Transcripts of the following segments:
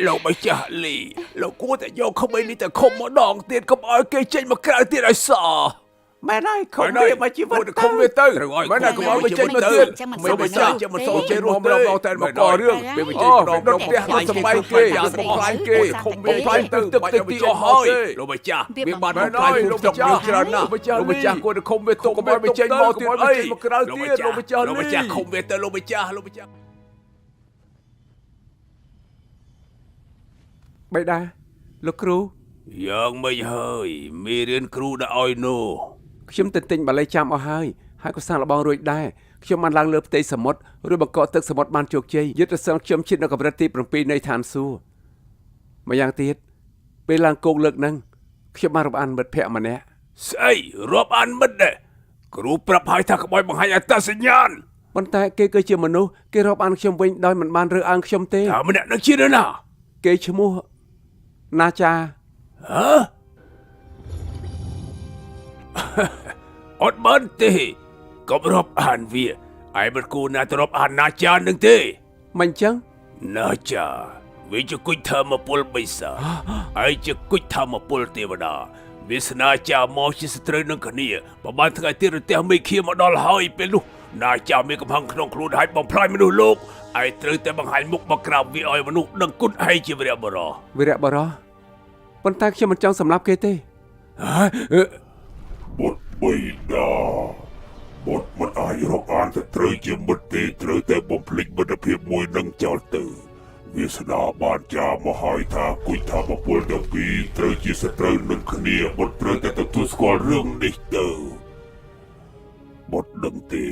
เราไม่จะลีเรากลัวแต่โยกเข้าไปนี่แต่คมมาดองเตียนกับอ้อยเกยเจนมากลางเตียนไอ้สาไม่ได้เขาเรียกมาชีวิตคมเวเตอร์ไม่ได้ก็เอาไปเจนมาเตียนไม่ไปจ้าจะมาโซ่เจนรวมเราเอาแต่มาก่อเรื่องเป็นไปเจนรองเราเตี้ยเราสบายเกยสบายเกยคมเวไพร์ตึกตึกตึกตีอ้อยเราไปจ้าเบียบานไม่ได้เราไปจ้าเราไปจ้ากลัวแต่คมเวตกก็ไม่ไปเจนมอเตียนไอ้มากลางเตียนเราไปจ้าคมเวเตอร์เราไปจ้าไม่ได้លោកគ្រូยังไม่เฮ้ยมีเรียนครูได้อ้อยโนខ្ញុំទន្ទិញបាលីចាំអស់ហើយក៏សាងលបងរួចដែរខ្ញុំបានឡើងលើផ្ទៃសមុទ្ររួចបង្កកទឹកសមុទ្របានជោគជ័យយុទ្ធសាស្ត្រខ្ញុំជិតនៅកម្រិតទី7នៃឋានសួគ៌ម្យ៉ាងទៀតពេលឡើងគោកលើកហ្នឹងខ្ញុំបានរាប់អានមិត្តភក្តិម្នាក់ស្អីរាប់អានមិត្តដែរគ្រូប្រាប់ឲ្យថាក្បួយបង្ហាញអត្តសញ្ញាណប៉ុន្តែគេគឺជាមនុស្សគេរាប់អានខ្ញុំវិញដោយមិនបានរើសអើងខ្ញុំទេថាម្នាក់នឹងជានរណាគេឈ្មោះណាចាហ៎អត់បានទេក៏រាប់អានវាឯមិនគួរណាទៅរាប់អានណាចានឹងទេមិនចឹងណាចាវាជាគុជធម្មពលបិសាឯជាគុជធម្មពលទេវតាវាសនាចាមកជាស្ត្រីនឹងគ្នាប្រហែលថ្ងៃទៀតរទះមេឃាមកដល់ហើយពេលនោះណាចាមានកំហឹងក្នុងខ្លួនហើយបំផ្លាញមនុស្សលោកឯត្រូវតែបង្ហាញមុខមកក្រាបវាឲ្យមនុស្សដឹងគុណឯងជាវីរៈបរោះប៉ុន្តែខ្ញុំមិនចង់សម្លាប់គេទេបុតបិតាបុតមិនអាចរកអានទៅត្រូវជាមិត្តទេត្រូវតែបំភ្លេចមិត្តភាពមួយនឹងចោលទៅវាស្ដាបានចាមកហើយថាគុយថាបពលទាំងពីរត្រូវជាសត្រូវនឹងគ្នាបុតត្រូវតែទទួលស្គាល់រឿងនេះទៅបុតដឹងទេ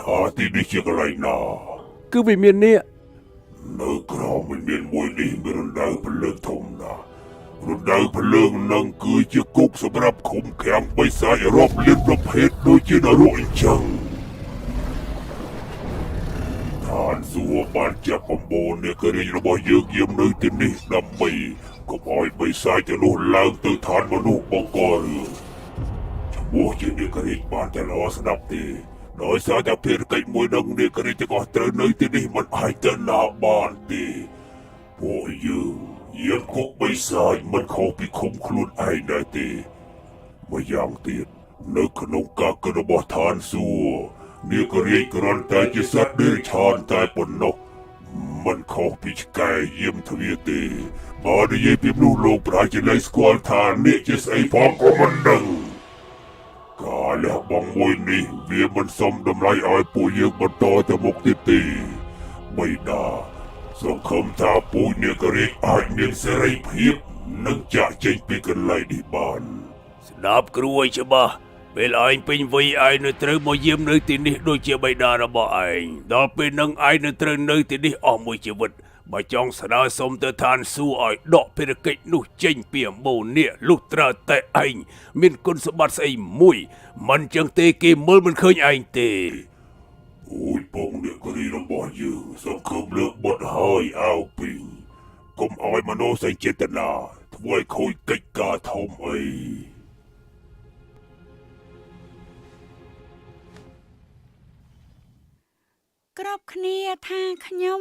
ថាទីនេះជាកន្លែងណាគឺវាមាននេះនៅក្រោមមិនមានមួយនេះមានរណ្ដៅភ្លើងធំណាស់រណ្ដៅភ្លើងនឹងគឺជាគុកសម្រាប់ឃុំឃាំងបិសាចរាប់លានប្រភេទដូចជានរកអញ្ចឹងឋានសួគ៌បានចាប់បំបូរអ្នករាជរបស់យើងយាមនៅទីនេះដើម្បីកុំឲ្យបិសាចទាំងនោះឡើងទៅឋានមនុស្សបង្ករឿងឈ្មោះជាអ្នករាជបានតែល្អស្ដាប់ទេដោយសារតែភារកិច្ចមួយនឹងអ្នករាជទាំងអស់ត្រូវនៅទីនេះមិនអាចទៅណាបានទេពួកយើងយាមគុកបិសាចមិនខុសពីឃុំខ្លួនឯងដែរទេម្យ៉ាងទៀតនៅក្នុងការគិតរបស់ឋានសួគ៌នាគរាជគ្រាន់តែជាសត្វដេរឆានតែប៉ុណ្ណោះមិនខុសពីឆ្កែយាមទ្វារទេបើនិយាយពីមនុស្សលោកប្រាជ្ញលែងស្គាល់ថាអ្នកជាស្អីផងក៏មិនដឹងការលះបង់មួយនេះវាមិនសមតម្លៃឲ្យពួកយើងបន្តទៅមុខទៀតទេបិតាសង្ឃឹមថាពួកនាគរាជអាចមានសេរីភាពនិងចាក់ចេញពីកន្លែងនេះបានស្ដាប់គ្រួយច្បាស់ពេលឯងពេញវ័យឯងនៅត្រូវមកយាមនៅទីនេះដូចជាបិតារបស់ឯងដល់ពេលនឹងឯងនៅត្រូវនៅទីនេះអស់មួយជីវិតបើចង់ស្នើសុំទៅឋានសួគ៌ឲ្យដកភារកិច្ចនោះចេញពីអំបូរនេះលុះត្រាតែឯងមានគុណសម្បត្តិស្អីមួយមិនចឹងទេគេមើលមិនឃើញឯងទេអូយពងអ្នកគ្រីរបស់យើងសង្ឃឹមលើកបុតហើយអោពីងកុំឲ្យមនោសញ្ចេតនាធ្វើឲ្យខូចកិច្ចការធំអីគ្រប់គ្នាថាខ្ញុំ